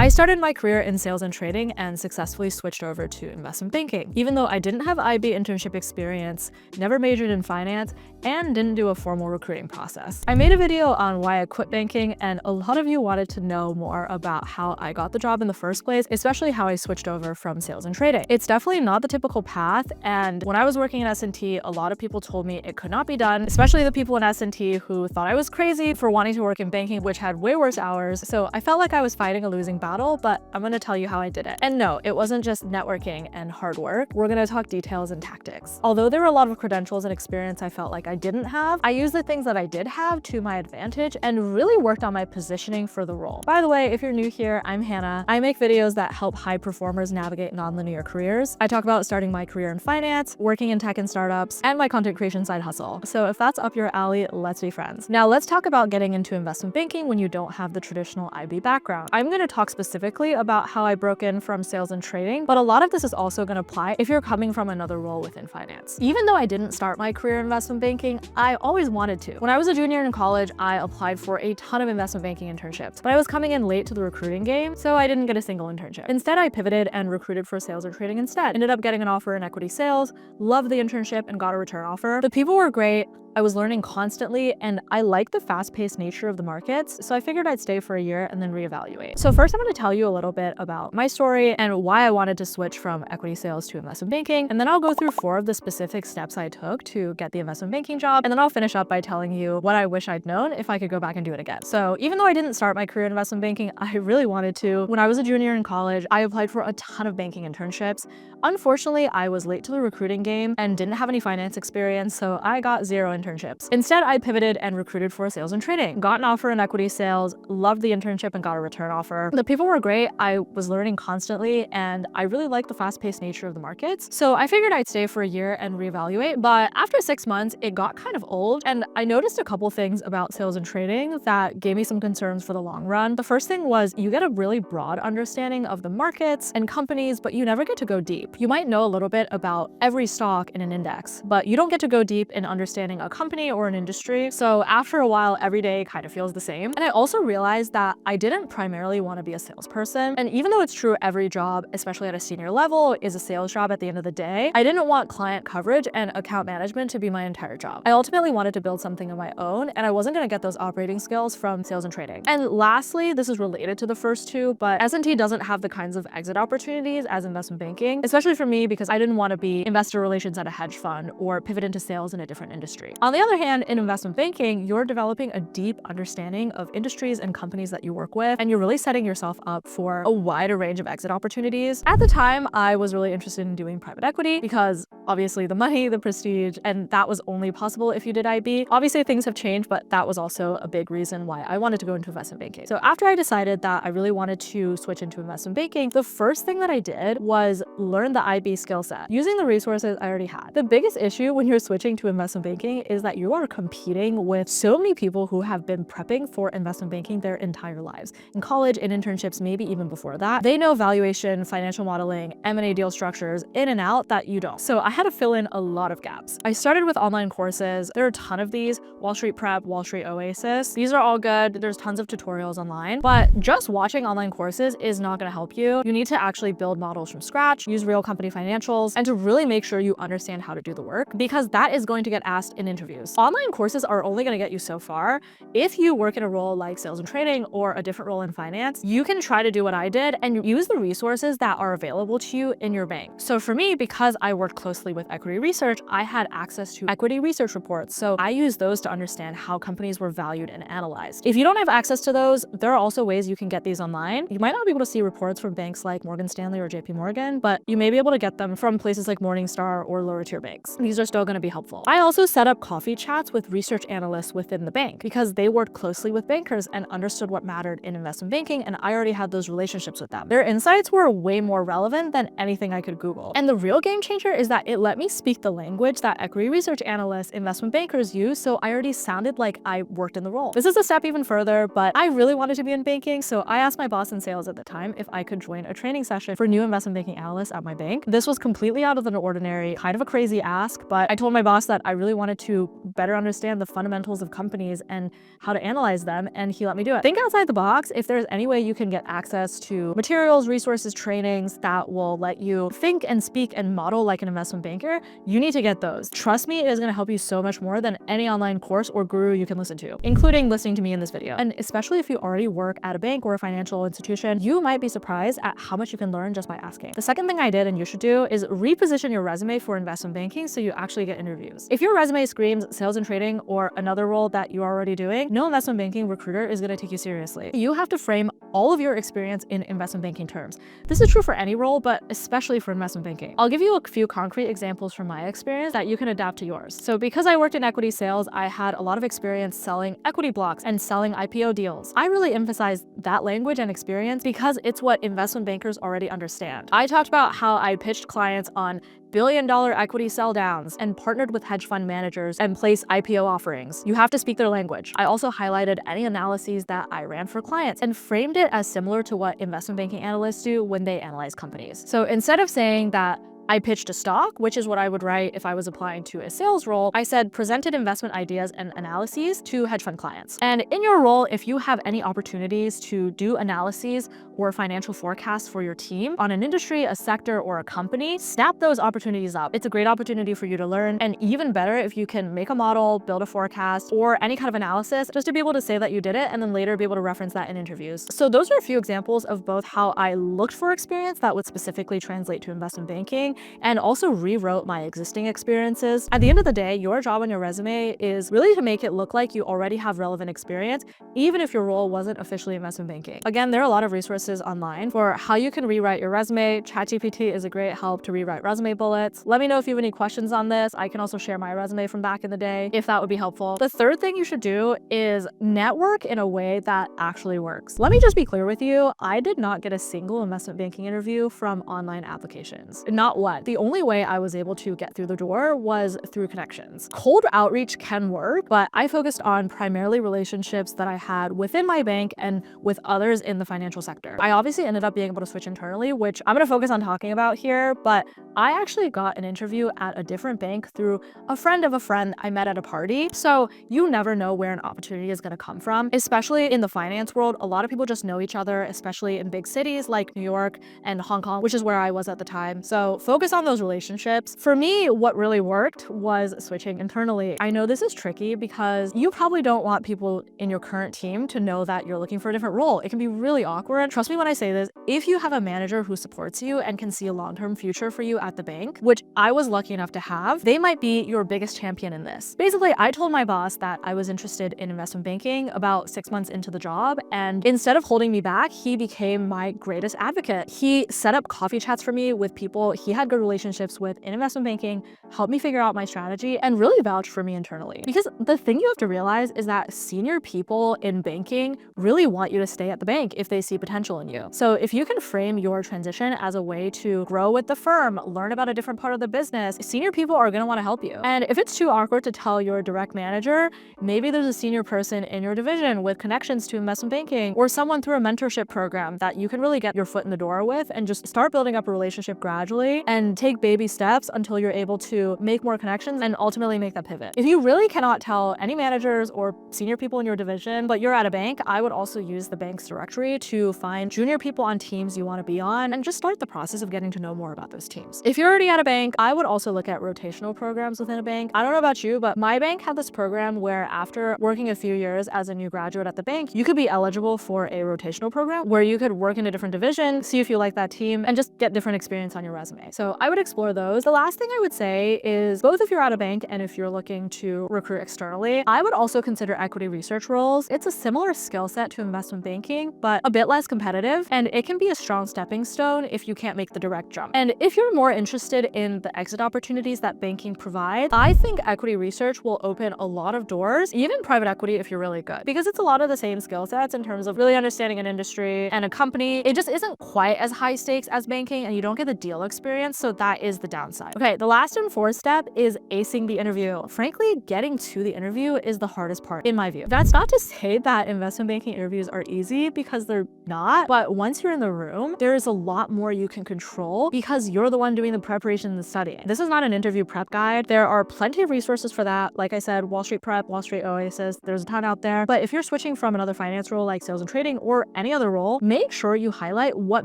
I started my career in sales and trading and successfully switched over to investment banking. Even though I didn't have IB internship experience, never majored in finance, and didn't do a formal recruiting process. I made a video on why I quit banking, and a lot of you wanted to know more about how I got the job in the first place, especially how I switched over from sales and trading. It's definitely not the typical path, and when I was working in S&T, a lot of people told me it could not be done, especially the people in S&T who thought I was crazy for wanting to work in banking, which had way worse hours. So I felt like I was fighting a losing battle, but I'm gonna tell you how I did it. And no, it wasn't just networking and hard work. We're gonna talk details and tactics. Although there were a lot of credentials and experience I felt like I didn't have, I used the things that I did have to my advantage and really worked on my positioning for the role. By the way, if you're new here, I'm Hannah. I make videos that help high performers navigate nonlinear careers. I talk about starting my career in finance, working in tech and startups, and my content creation side hustle. So if that's up your alley, let's be friends. Now let's talk about getting into investment banking when you don't have the traditional IB background. I'm gonna talk specifically about how I broke in from sales and trading, but a lot of this is also gonna apply if you're coming from another role within finance. Even though I didn't start my career in investment banking, I always wanted to. When I was a junior in college, I applied for a ton of investment banking internships, but I was coming in late to the recruiting game, so I didn't get a single internship. Instead, I pivoted and recruited for sales and trading instead. Ended up getting an offer in equity sales, loved the internship, and got a return offer. The people were great. I was learning constantly, and I liked the fast-paced nature of the markets, so I figured I'd stay for a year and then reevaluate. So first, I'm going to tell you a little bit about my story and why I wanted to switch from equity sales to investment banking, and then I'll go through 4 of the specific steps I took to get the investment banking job, and then I'll finish up by telling you what I wish I'd known if I could go back and do it again. So even though I didn't start my career in investment banking, I really wanted to. When I was a junior in college, I applied for a ton of banking internships. Unfortunately, I was late to the recruiting game and didn't have any finance experience, so I got 0 internships. Instead, I pivoted and recruited for sales and trading. Got an offer in equity sales, loved the internship, and got a return offer. The people were great. I was learning constantly, and I really liked the fast-paced nature of the markets. So I figured I'd stay for a year and reevaluate, but after 6 months, it got kind of old, and I noticed a couple things about sales and trading that gave me some concerns for the long run. The first thing was you get a really broad understanding of the markets and companies, but you never get to go deep. You might know a little bit about every stock in an index, but you don't get to go deep in understanding a company or an industry. So after a while, every day kind of feels the same. And I also realized that I didn't primarily want to be a salesperson. And even though it's true every job, especially at a senior level, is a sales job at the end of the day, I didn't want client coverage and account management to be my entire job. I ultimately wanted to build something of my own, and I wasn't going to get those operating skills from sales and trading. And lastly, this is related to the first 2, but S&T doesn't have the kinds of exit opportunities as investment banking, especially for me because I didn't want to be investor relations at a hedge fund or pivot into sales in a different industry. On the other hand, in investment banking, you're developing a deep understanding of industries and companies that you work with, and you're really setting yourself up for a wider range of exit opportunities. At the time, I was really interested in doing private equity because obviously the money, the prestige, and that was only possible if you did IB. Obviously things have changed, but that was also a big reason why I wanted to go into investment banking. So after I decided that I really wanted to switch into investment banking, the first thing that I did was learn the IB skill set using the resources I already had. The biggest issue when you're switching to investment banking is that you are competing with so many people who have been prepping for investment banking their entire lives. In college, in internships, maybe even before that. They know valuation, financial modeling, M&A deal structures in and out that you don't. So I had to fill in a lot of gaps. I started with online courses. There are a ton of these: Wall Street Prep, Wall Street Oasis. These are all good. There's tons of tutorials online, but just watching online courses is not going to help you. You need to actually build models from scratch, use real company financials, and to really make sure you understand how to do the work, because that is going to get asked in interviews. Online courses are only going to get you so far. If you work in a role like sales and trading or a different role in finance, you can try to do what I did and use the resources that are available to you in your bank. So for me, because I worked closely with equity research, I had access to equity research reports. So I used those to understand how companies were valued and analyzed. If you don't have access to those, there are also ways you can get these online. You might not be able to see reports from banks like Morgan Stanley or JP Morgan, but you may be able to get them from places like Morningstar or lower tier banks. These are still going to be helpful. I also set up coffee chats with research analysts within the bank because they worked closely with bankers and understood what mattered in investment banking, and I already had those relationships with them. Their insights were way more relevant than anything I could Google. And the real game changer is that it let me speak the language that equity research analysts, investment bankers use, so I already sounded like I worked in the role. This is a step even further, but I really wanted to be in banking, so I asked my boss in sales at the time if I could join a training session for new investment banking analysts at my bank. This was completely out of the ordinary, kind of a crazy ask, but I told my boss that I really wanted to better understand the fundamentals of companies and how to analyze them, and he let me do it. Think outside the box. If there's any way you can get access to materials, resources, trainings that will let you think and speak and model like an investment banker, you need to get those. Trust me, it is going to help you so much more than any online course or guru you can listen to, including listening to me in this video. And especially if you already work at a bank or a financial institution, you might be surprised at how much you can learn just by asking. The second thing I did and you should do is reposition your resume for investment banking so you actually get interviews. If your resume screams sales and trading or another role that you're already doing, no investment banking recruiter is going to take you seriously. You have to frame all of your experience in investment banking terms. This is true for any role, but especially for investment banking. I'll give you a few concrete examples from my experience that you can adapt to yours. So because I worked in equity sales, I had a lot of experience selling equity blocks and selling IPO deals. I really emphasized that language and experience because it's what investment bankers already understand. I talked about how I pitched clients on billion-dollar equity sell downs and partnered with hedge fund managers and placed IPO offerings. You have to speak their language. I also highlighted any analyses that I ran for clients and framed it as similar to what investment banking analysts do when they analyze companies. So instead of saying that I pitched a stock, which is what I would write if I was applying to a sales role, I said presented investment ideas and analyses to hedge fund clients. And in your role, if you have any opportunities to do analyses or financial forecasts for your team on an industry, a sector, or a company, snap those opportunities up. It's a great opportunity for you to learn, and even better if you can make a model, build a forecast, or any kind of analysis just to be able to say that you did it and then later be able to reference that in interviews. So those are a few examples of both how I looked for experience that would specifically translate to investment banking and also rewrote my existing experiences. At the end of the day, your job on your resume is really to make it look like you already have relevant experience, even if your role wasn't officially investment banking. Again, there are a lot of resources online for how you can rewrite your resume. ChatGPT is a great help to rewrite resume bullets. Let me know if you have any questions on this. I can also share my resume from back in the day if that would be helpful. The third thing you should do is network in a way that actually works. Let me just be clear with you. I did not get a single investment banking interview from online applications. Not one. The only way I was able to get through the door was through connections. Cold outreach can work, but I focused on primarily relationships that I had within my bank and with others in the financial sector. I obviously ended up being able to switch internally, which I'm going to focus on talking about here, but I actually got an interview at a different bank through a friend of a friend I met at a party. So you never know where an opportunity is going to come from, especially in the finance world. A lot of people just know each other, especially in big cities like New York and Hong Kong, which is where I was at the time. So focus on those relationships. For me, what really worked was switching internally. I know this is tricky because you probably don't want people in your current team to know that you're looking for a different role. It can be really awkward. Trust me when I say this, if you have a manager who supports you and can see a long-term future for you at the bank, which I was lucky enough to have, they might be your biggest champion in this. Basically, I told my boss that I was interested in investment banking about 6 months into the job, and instead of holding me back, he became my greatest advocate. He set up coffee chats for me with people he had good relationships with in investment banking, helped me figure out my strategy, and really vouched for me internally. Because the thing you have to realize is that senior people in banking really want you to stay at the bank if they see potential in you. So if you can frame your transition as a way to grow with the firm, learn about a different part of the business, senior people are going to want to help you. And if it's too awkward to tell your direct manager, maybe there's a senior person in your division with connections to investment banking or someone through a mentorship program that you can really get your foot in the door with and just start building up a relationship gradually and take baby steps until you're able to make more connections and ultimately make that pivot. If you really cannot tell any managers or senior people in your division, but you're at a bank, I would also use the bank's directory to find junior people on teams you want to be on and just start the process of getting to know more about those teams. If you're already at a bank, I would also look at rotational programs within a bank. I don't know about you, but my bank had this program where after working a few years as a new graduate at the bank, you could be eligible for a rotational program where you could work in a different division, see if you like that team, and just get different experience on your resume. So I would explore those. The last thing I would say is both if you're at a bank and if you're looking to recruit externally, I would also consider equity research roles. It's a similar skill set to investment banking, but a bit less competitive, and it can be a strong stepping stone if you can't make the direct jump. And if you're more interested in the exit opportunities that banking provides, I think equity research will open a lot of doors, even private equity if you're really good, because it's a lot of the same skill sets in terms of really understanding an industry and a company. It just isn't quite as high stakes as banking, and you don't get the deal experience, so that is the downside. Okay, the last and fourth step is acing the interview. Frankly, getting to the interview is the hardest part in my view. That's not to say that investment banking interviews are easy, because they're not, but once you're in the room, there is a lot more you can control because you're the one doing the preparation and the studying. This is not an interview prep guide. There are plenty of resources for that. Like I said, Wall Street Prep, Wall Street Oasis, there's a ton out there. But if you're switching from another finance role like sales and trading or any other role, make sure you highlight what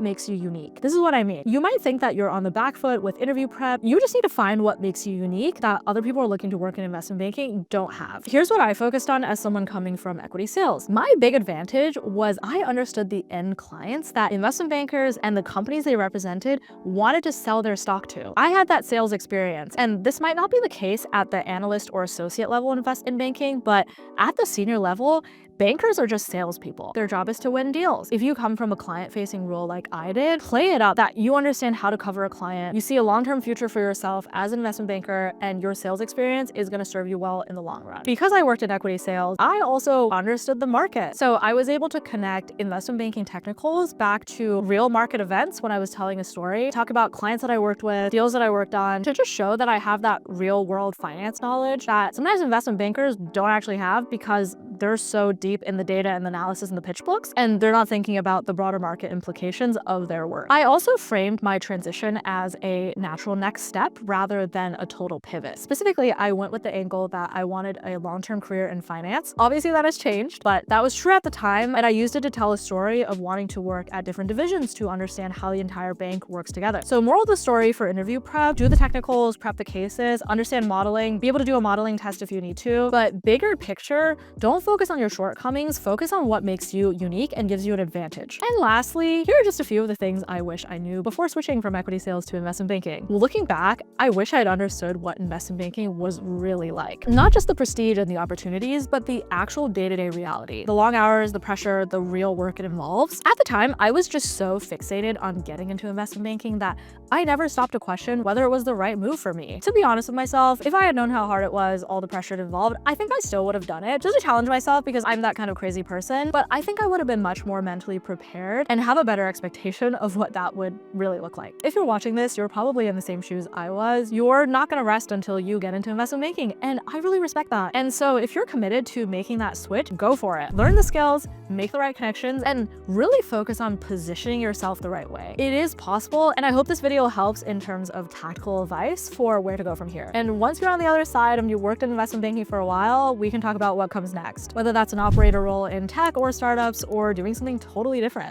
makes you unique. This is what I mean. You might think that you're on the back foot with interview prep. You just need to find what makes you unique that other people are looking to work in investment banking don't have. Here's what I focused on as someone coming from equity sales. My big advantage was I understood the end clients that investment bankers and the companies they represented wanted to sell their stock to. I had that sales experience, and this might not be the case at the analyst or associate level in banking, but at the senior level, bankers are just salespeople. Their job is to win deals. If you come from a client-facing role like I did, play it up that you understand how to cover a client. You see a long-term future for yourself as an investment banker, and your sales experience is going to serve you well in the long run. Because I worked in equity sales, I also understood the market. So I was able to connect investment banking technicals back to real market events when I was telling a story, talk about clients that I worked with, deals that I worked on, to just show that I have that real world finance knowledge that sometimes investment bankers don't actually have because they're so deep in the data and the analysis and the pitch books, and they're not thinking about the broader market implications of their work. I also framed my transition as a natural next step rather than a total pivot. Specifically, I went with the angle that I wanted a long-term career in finance. Obviously that has changed, but that was true at the time, and I used it to tell a story of wanting to work at different divisions to understand how the entire bank works together. So moral of the story for interview prep: do the technicals, prep the cases, understand modeling, be able to do a modeling test if you need to, but bigger picture, don't focus on your shortcomings, focus on what makes you unique and gives you an advantage. And lastly, here are just a few of the things I wish I knew before switching from equity sales to investment banking. Looking back, I wish I had understood what investment banking was really like. Not just the prestige and the opportunities, but the actual day-to-day reality. The long hours, the pressure, the real work it involves. At the time, I was just so fixated on getting into investment banking that I never stopped to question whether it was the right move for me. To be honest with myself, if I had known how hard it was, all the pressure it involved, I think I still would have done it just to challenge myself, because I'm that kind of crazy person. But I think I would have been much more mentally prepared and have a better expectation of what that would really look like. If you're watching this, you're probably in the same shoes I was. You're not gonna rest until you get into investment banking, and I really respect that. And so if you're committed to making that switch, go for it. Learn the skills, make the right connections, and really focus on positioning yourself the right way. It is possible, and I hope this video helps in terms of tactical advice for where to go from here. And once you're on the other side and you worked in investment banking for a while, we can talk about what comes next, whether that's an operator role in tech or startups or doing something totally different.